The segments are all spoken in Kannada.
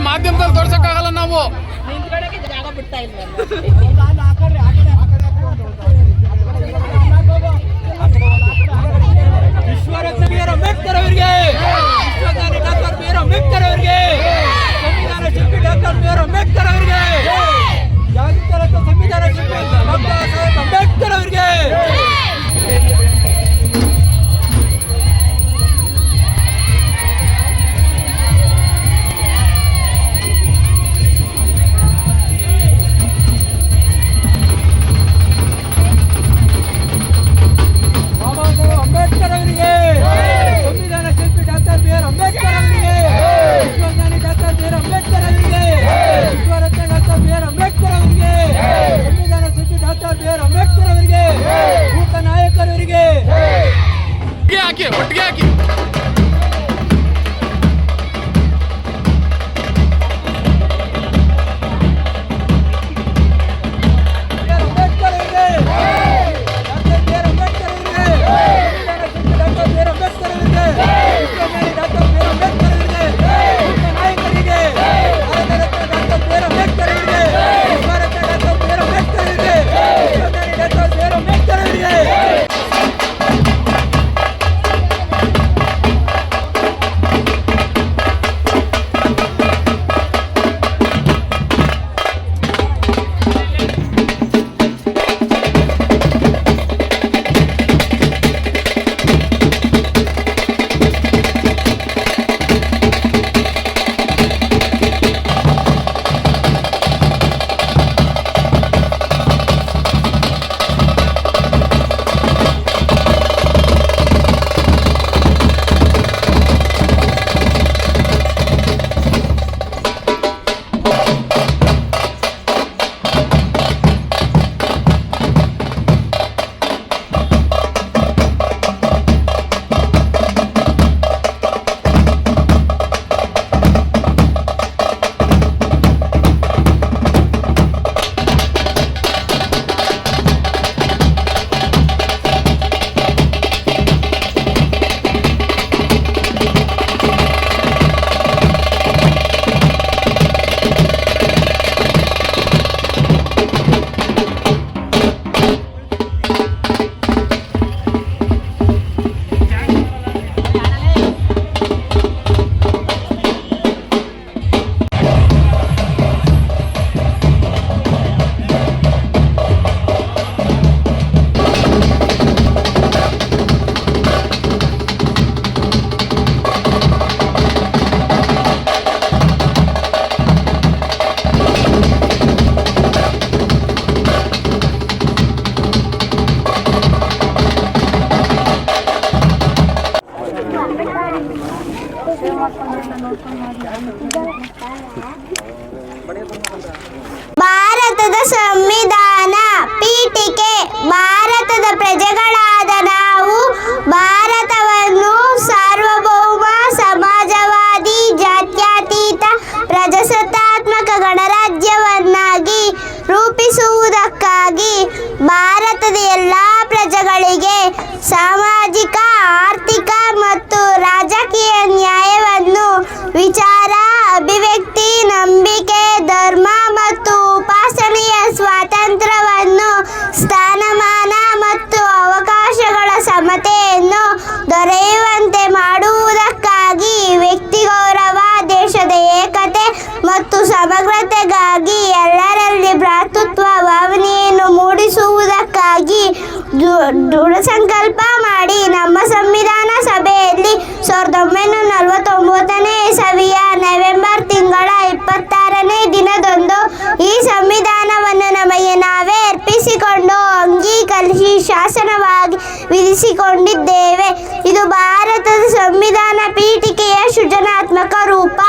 ಮಾಧ್ಯಮದಲ್ಲಿ ತೋರ್ಸಕ್ಕಾಗಲ್ಲ ನಾವು. ವಿಶ್ವರತ್ನ ಬಿ ಆರ್ ಅಂಬೇಡ್ಕರ್ ಅವರಿಗೆ, ವಿಶ್ವಜ್ಞಾನಿ ಡಾಕ್ಟರ್ ಬಿ ಆರ್ ಅಂಬೇಡ್ಕರ್ ಅವರಿಗೆ, ಸಂವಿಧಾನ ಶಿಲ್ಪಿ ಡಾಕ್ಟರ್ ಬಿ ಆರ್ ಅಂಬೇಡ್ಕರ್ ಅವರಿಗೆ, ಜಾಗತಿಕ ಸಂವಿಧಾನ ಶಿಲ್ಪಿ ಬಾಬಾ ಸಾಹೇಬ್ ಅಂಬೇಡ್ಕರ್ ಅವರಿಗೆ. ಒಟ್ಟಿಗೆ ಹಾಕಿ. ಭಾರತದ ಸಂವಿಧಾನ ಪೀಠಿಕೆ. ಭಾರತದ ಪ್ರಜೆಗಳಾದ ನಾವು ಭಾರತವನ್ನು ಸಾರ್ವಭೌಮ, ಸಮಾಜವಾದಿ, ಜಾತ್ಯತೀತ, ಪ್ರಜಾಸತ್ತಾತ್ಮಕ ಗಣರಾಜ್ಯವನ್ನಾಗಿ ರೂಪಿಸುವುದಕ್ಕಾಗಿ ಭಾರತದ ಎಲ್ಲ ಪ್ರಜೆಗಳಿಗೆ ಸಾಮಾಜಿಕ, ಆರ್ಥಿಕ ಮತ್ತು ರಾಜಕೀಯ ನ್ಯಾಯವನ್ನು, ವಿಚಾರ, ಅಭಿವ್ಯಕ್ತಿ, ನಂಬಿಕೆ, ಧರ್ಮ ಮತ್ತು ಉಪಾಸನೆಯ ಸ್ವಾತಂತ್ರ್ಯವನ್ನು, ಸ್ಥಾನಮಾನ ಮತ್ತು ಅವಕಾಶಗಳ ಸಮತೆಯನ್ನು ದೊರೆಯುವಂತೆ ಮಾಡುವುದಕ್ಕಾಗಿ, ವ್ಯಕ್ತಿ ಗೌರವ, ದೇಶದ ಏಕತೆ ಮತ್ತು ಸಮಗ್ರತೆಗಾಗಿ ಎಲ್ಲರಲ್ಲಿ ಭ್ರಾತೃತ್ವ ಭಾವನೆಯನ್ನು ಮೂಡಿಸುವುದಕ್ಕಾಗಿ ದೃಢ ಸಂಕಲ್ಪ ಮಾಡಿ ನಮ್ಮ ಸಂವಿಧಾನ ಸಭೆಯಲ್ಲಿ 1949ನೇ ಇಸವಿಯ ನವೆಂಬರ್ ತಿಂಗಳ 26ನೇ ದಿನದಂದು ಈ ಸಂವಿಧಾನವನ್ನು ನಮಗೆ ನಾವೇ ಅರ್ಪಿಸಿಕೊಂಡು ಅಂಗೀಕರಿಸಿ ಶಾಸನವಾಗಿ ವಿಧಿಸಿಕೊಂಡಿದ್ದೇವೆ. ಇದು ಭಾರತದ ಸಂವಿಧಾನ ಪೀಠಿಕೆಯ ಸೃಜನಾತ್ಮಕ ರೂಪ.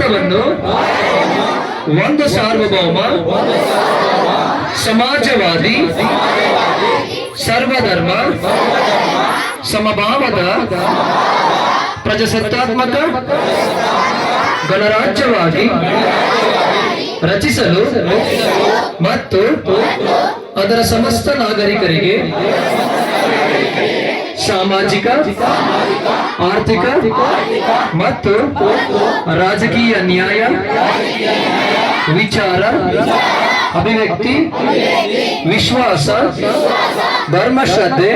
ಭಾರತವನ್ನು ಒಂದು ಸಾರ್ವಭೌಮ ಸಮಾಜವಾದಿ ಸರ್ವಧರ್ಮ ಸಮಭಾವದ ಪ್ರಜಾಸತ್ತಾತ್ಮಕ ಗಣರಾಜ್ಯವಾಗಿ ರಚಿಸಲು ಮತ್ತು ಅದರ ಸಮಸ್ತ ನಾಗರಿಕರಿಗೆ ಸಾಮಾಜಿಕ ಆರ್ಥಿಕ ಮತ್ತು ರಾಜಕೀಯ ನ್ಯಾಯ ವಿಚಾರ ಅಭಿವ್ಯಕ್ತಿ ವಿಶ್ವಾಸ ಧರ್ಮಶ್ರದ್ಧೆ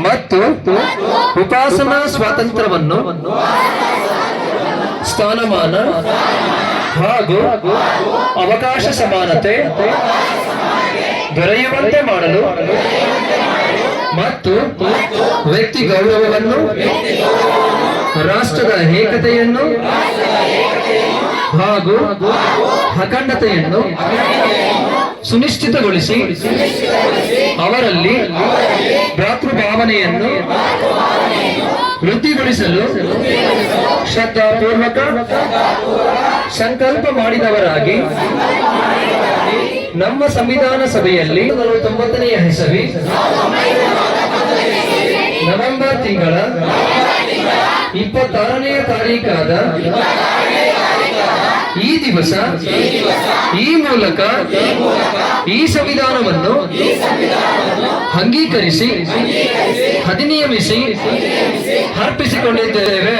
ಮತ್ತು ಉಪಾಸನಾ ಸ್ವಾತಂತ್ರ್ಯವನ್ನು ಸ್ಥಾನಮಾನ ಹಾಗೂ ಅವಕಾಶ ಸಮಾನತೆ ದೊರೆಯುವಂತೆ ಮಾಡಲು ಮತ್ತು ವ್ಯಕ್ತಿ ಗೌರವವನ್ನು ರಾಷ್ಟ್ರದ ಏಕತೆಯನ್ನು ಹಾಗೂ ಅಖಂಡತೆಯನ್ನು ಸುನಿಶ್ಚಿತಗೊಳಿಸಿ ಅವರಲ್ಲಿ ಭ್ರಾತೃಭಾವನೆಯನ್ನು ವೃದ್ಧಿಗೊಳಿಸಲು ಶ್ರದ್ಧಾಪೂರ್ವಕ ಸಂಕಲ್ಪ ಮಾಡಿದವರಾಗಿ ನಮ್ಮ ಸಂವಿಧಾನ ಸಭೆಯಲ್ಲಿ 49ನೇ ಇಸವಿ ನವೆಂಬರ್ ತಿಂಗಳ 26ನೇ ತಾರೀಕಾದ ಈ ದಿವಸ ಈ ಮೂಲಕ ಈ ಸಂವಿಧಾನವನ್ನು ಅಂಗೀಕರಿಸಿ ಅಧಿನಿಯಮಿಸಿ ಅರ್ಪಿಸಿಕೊಂಡಿದ್ದೇವೆ.